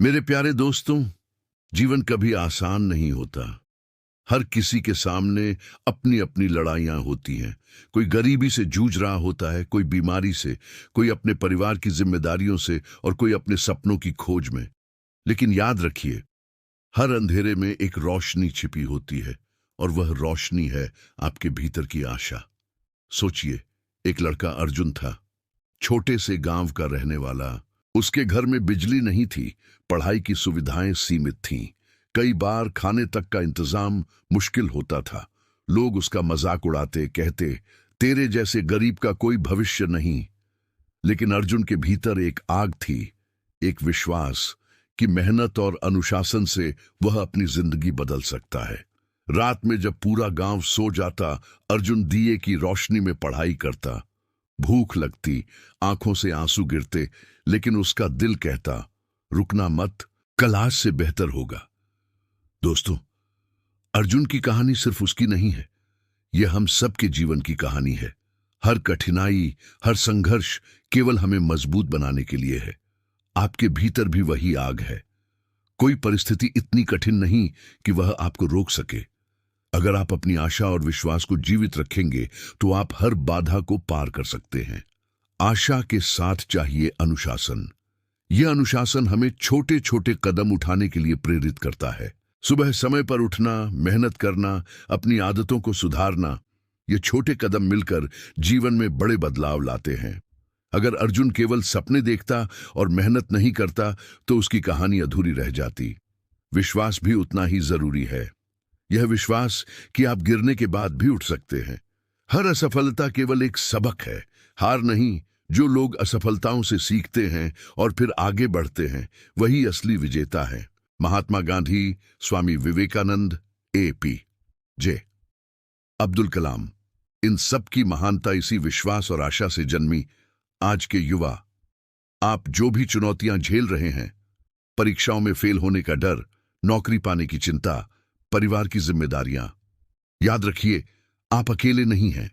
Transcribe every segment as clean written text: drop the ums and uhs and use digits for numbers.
मेरे प्यारे दोस्तों, जीवन कभी आसान नहीं होता। हर किसी के सामने अपनी अपनी लड़ाइयां होती हैं। कोई गरीबी से जूझ रहा होता है, कोई बीमारी से, कोई अपने परिवार की जिम्मेदारियों से और कोई अपने सपनों की खोज में। लेकिन याद रखिए, हर अंधेरे में एक रोशनी छिपी होती है और वह रोशनी है आपके भीतर की आशा। सोचिए, एक लड़का अर्जुन था, छोटे से गांव का रहने वाला। उसके घर में बिजली नहीं थी, पढ़ाई की सुविधाएं सीमित थीं। कई बार खाने तक का इंतजाम मुश्किल होता था। लोग उसका मजाक उड़ाते, कहते, तेरे जैसे गरीब का कोई भविष्य नहीं। लेकिन अर्जुन के भीतर एक आग थी, एक विश्वास कि मेहनत और अनुशासन से वह अपनी जिंदगी बदल सकता है। रात में जब पूरा गांव सो जाता, अर्जुन दिए की रोशनी में पढ़ाई करता। भूख लगती, आंखों से आंसू गिरते, लेकिन उसका दिल कहता, रुकना मत, कल आज से बेहतर होगा। दोस्तों, अर्जुन की कहानी सिर्फ उसकी नहीं है, यह हम सबके जीवन की कहानी है। हर कठिनाई, हर संघर्ष केवल हमें मजबूत बनाने के लिए है। आपके भीतर भी वही आग है। कोई परिस्थिति इतनी कठिन नहीं कि वह आपको रोक सके। अगर आप अपनी आशा और विश्वास को जीवित रखेंगे तो आप हर बाधा को पार कर सकते हैं। आशा के साथ चाहिए अनुशासन। यह अनुशासन हमें छोटे छोटे कदम उठाने के लिए प्रेरित करता है। सुबह समय पर उठना, मेहनत करना, अपनी आदतों को सुधारना, ये छोटे कदम मिलकर जीवन में बड़े बदलाव लाते हैं। अगर अर्जुन केवल सपने देखता और मेहनत नहीं करता तो उसकी कहानी अधूरी रह जाती। विश्वास भी उतना ही जरूरी है। यह विश्वास कि आप गिरने के बाद भी उठ सकते हैं। हर असफलता केवल एक सबक है, हार नहीं। जो लोग असफलताओं से सीखते हैं और फिर आगे बढ़ते हैं, वही असली विजेता है। महात्मा गांधी, स्वामी विवेकानंद, APJ अब्दुल कलाम, इन सब की महानता इसी विश्वास और आशा से जन्मी। आज के युवा, आप जो भी चुनौतियां झेल रहे हैं, परीक्षाओं में फेल होने का डर, नौकरी पाने की चिंता, परिवार की जिम्मेदारियां, याद रखिए, आप अकेले नहीं हैं।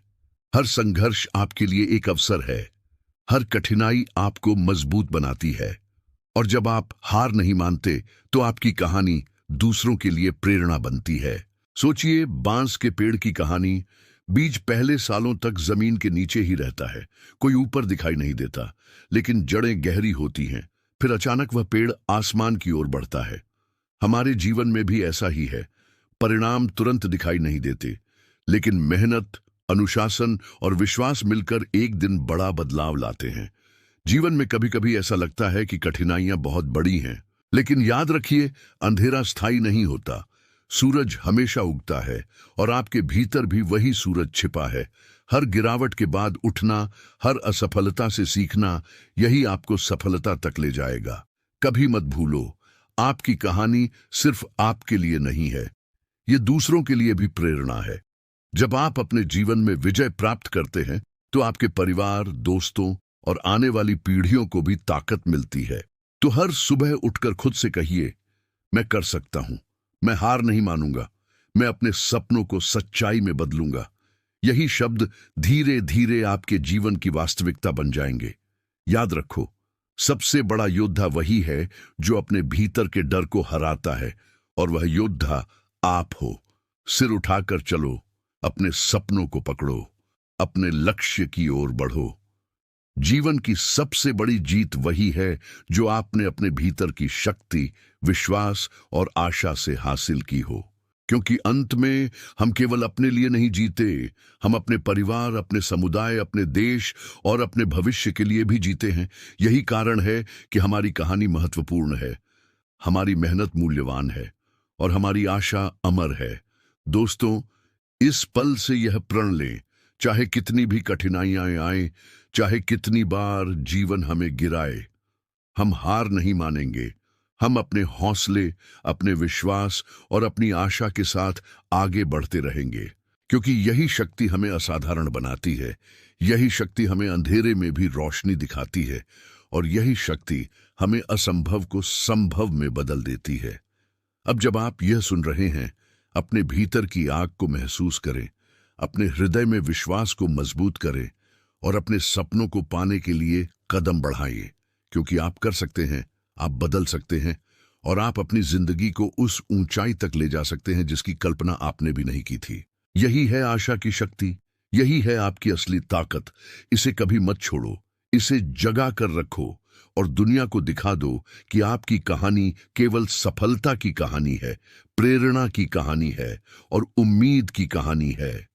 हर संघर्ष आपके लिए एक अवसर है। हर कठिनाई आपको मजबूत बनाती है। और जब आप हार नहीं मानते तो आपकी कहानी दूसरों के लिए प्रेरणा बनती है। सोचिए, बांस के पेड़ की कहानी। बीज पहले सालों तक जमीन के नीचे ही रहता है, कोई ऊपर दिखाई नहीं देता, लेकिन जड़ें गहरी होती हैं। फिर अचानक वह पेड़ आसमान की ओर बढ़ता है। हमारे जीवन में भी ऐसा ही है। परिणाम तुरंत दिखाई नहीं देते, लेकिन मेहनत, अनुशासन और विश्वास मिलकर एक दिन बड़ा बदलाव लाते हैं। जीवन में कभी कभी ऐसा लगता है कि कठिनाइयां बहुत बड़ी हैं, लेकिन याद रखिए, अंधेरा स्थायी नहीं होता। सूरज हमेशा उगता है और आपके भीतर भी वही सूरज छिपा है। हर गिरावट के बाद उठना, हर असफलता से सीखना, यही आपको सफलता तक ले जाएगा। कभी मत भूलो, आपकी कहानी सिर्फ आपके लिए नहीं है, ये दूसरों के लिए भी प्रेरणा है। जब आप अपने जीवन में विजय प्राप्त करते हैं तो आपके परिवार, दोस्तों और आने वाली पीढ़ियों को भी ताकत मिलती है। तो हर सुबह उठकर खुद से कहिए, मैं कर सकता हूं, मैं हार नहीं मानूंगा, मैं अपने सपनों को सच्चाई में बदलूंगा। यही शब्द धीरे धीरे आपके जीवन की वास्तविकता बन जाएंगे। याद रखो, सबसे बड़ा योद्धा वही है जो अपने भीतर के डर को हराता है, और वह योद्धा आप हो। सिर उठाकर चलो, अपने सपनों को पकड़ो, अपने लक्ष्य की ओर बढ़ो। जीवन की सबसे बड़ी जीत वही है जो आपने अपने भीतर की शक्ति, विश्वास और आशा से हासिल की हो। क्योंकि अंत में हम केवल अपने लिए नहीं जीते, हम अपने परिवार, अपने समुदाय, अपने देश और अपने भविष्य के लिए भी जीते हैं। यही कारण है कि हमारी कहानी महत्वपूर्ण है, हमारी मेहनत मूल्यवान है और हमारी आशा अमर है। दोस्तों, इस पल से यह प्रण लें, चाहे कितनी भी कठिनाइयां आए, चाहे कितनी बार जीवन हमें गिराए, हम हार नहीं मानेंगे। हम अपने हौसले, अपने विश्वास और अपनी आशा के साथ आगे बढ़ते रहेंगे, क्योंकि यही शक्ति हमें असाधारण बनाती है। यही शक्ति हमें अंधेरे में भी रोशनी दिखाती है और यही शक्ति हमें असंभव को संभव में बदल देती है। अब जब आप यह सुन रहे हैं, अपने भीतर की आग को महसूस करें, अपने हृदय में विश्वास को मजबूत करें और अपने सपनों को पाने के लिए कदम बढ़ाइए, क्योंकि आप कर सकते हैं, आप बदल सकते हैं और आप अपनी जिंदगी को उस ऊंचाई तक ले जा सकते हैं जिसकी कल्पना आपने भी नहीं की थी। यही है आशा की शक्ति, यही है आपकी असली ताकत। इसे कभी मत छोड़ो, इसे जगा कर रखो और दुनिया को दिखा दो कि आपकी कहानी केवल सफलता की कहानी है, प्रेरणा की कहानी है और उम्मीद की कहानी है।